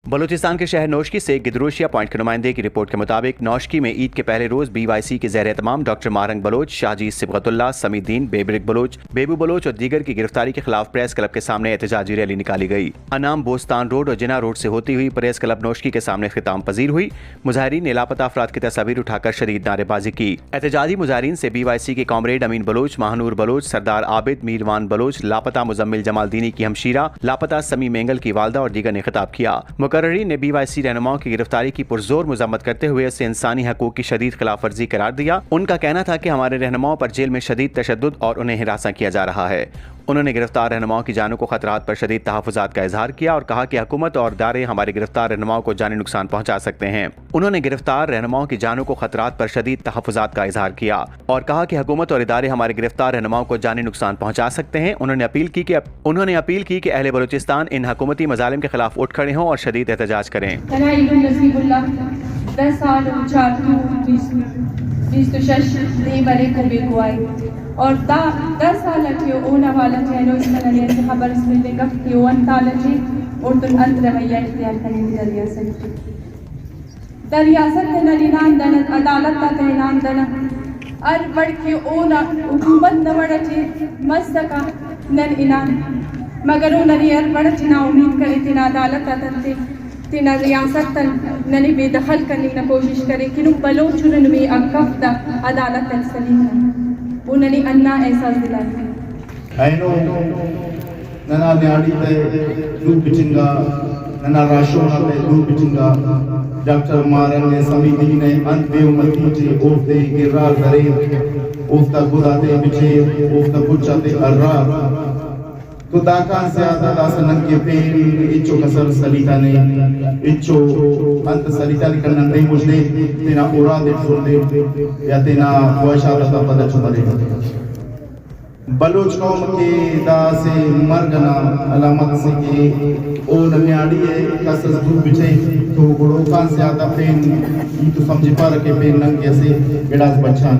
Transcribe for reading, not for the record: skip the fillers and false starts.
बलूचिस्तान के शहर नौशकी से गिदरोशिया पॉइंट के नुमाइंदे की रिपोर्ट के मुताबिक नौशकी में ईद के पहले रोज BYC के ज़ेर एहतमाम डॉक्टर मारंग बलोच, शाहजी सिबगतुल्लाह, समीद्दीन, बेबरिक बलोच, बेबू बलोच और दीगर की गिरफ्तारी के खिलाफ प्रेस क्लब के सामने एहतजाजी रैली निकाली गई। अनाम बोस्तान रोड और जिना रोड से होती हुई प्रेस क्लब नौशकी के सामने इख्तिताम पजीर हुई। मुजाहिरीन ने लापता अफराद की तस्वीर उठाकर शदीद नारेबाजी की। एहतजाजी मुजाहिरीन से BYC के कॉमरेड अमीन बलोच, महानूर बलोच, सरदार आबिद, मीरवान बलोच, लापता मुजम्मिल जमालदीनी की हमशीरा, लापता समी मेंगल की वालदा और दीगर ने खिताब किया। मुकर्रीन ने BYC रहनुमाओं की गिरफ्तारी की पुरजोर मजम्मत करते हुए इसे इंसानी हकूक की शदीद खिलाफ वर्जी करार दिया। उनका कहना था कि हमारे रहनुमाओं पर जेल में शदीद तशद्दुद और उन्हें हिरासा किया जा रहा है। उन्होंने गिरफ्तार रहनुमाओं की जानों को खतरात पर शदीद तहफ़्फ़ुज़ात का इजहार किया और कहा कि हुकूमत और इदारे हमारे गिरफ्तार रहनुमाओं को जानी नुकसान पहुंचा सकते हैं। उन्होंने गिरफ्तार रहनुमाओं की जानों को खतरात पर शदीद तहफ़्फ़ुज़ात का इजहार किया और कहा कि हुकूमत और इदारे हमारे गिरफ्तार रहनुमाओं को जानी नुकसान पहुंचा सकते हैं। उन्होंने अपील की कि अहले बलूचिस्तान इन हुकूमती मज़ालिम के खिलाफ उठ खड़े हों और शदीद एहतजाज करें। और 10 साल के ओना वाला चैनो इसमें नलिया से खबर इसमें देगा कि वन ताला जी और तुम अंत रवैया इख्तियार करने की दरिया से दरियासत ने नलिनान दन अदालत का तहनान दन अर बढ़ के ओना हुकूमत न बढ़ चे मस्तका नन इनान मगर वो नली अर बढ़ चिना उम्मीद करे तिना अदालत अतंते तिना रियासत तन नली बेदखल करने की कोशिश करे कि नु बलोच चुनन में अकफ्ता अदालत तक सलीम उन्हें अन्ना एहसास दिलाया है नो नना न्याड़ी ते दूध बिचिंगा नना राशोना ते दूध बिचिंगा डॉक्टर मारंग ने समीदी ने अंत बेउमती चे ओफते गिरा करे ओफता गुदाते बिचे ओफता बुचाते अर्रा तो दाका से आता दासनन के पेरी इच्चो कसर सलीता ने इच्चो अंत सलीता ने कन्नंदे मुझले तेना उरा दे फुर्दे या तेना ख्वाहिशा ता पता छुपरे बलोच कौम के दा से मरगना अलामत से के ओ नन्याड़ी है कसस दूध बिछे तो गुड़ो कान से आता पेन तो समझ पा रखे पेन नंग कैसे एडास बच्चा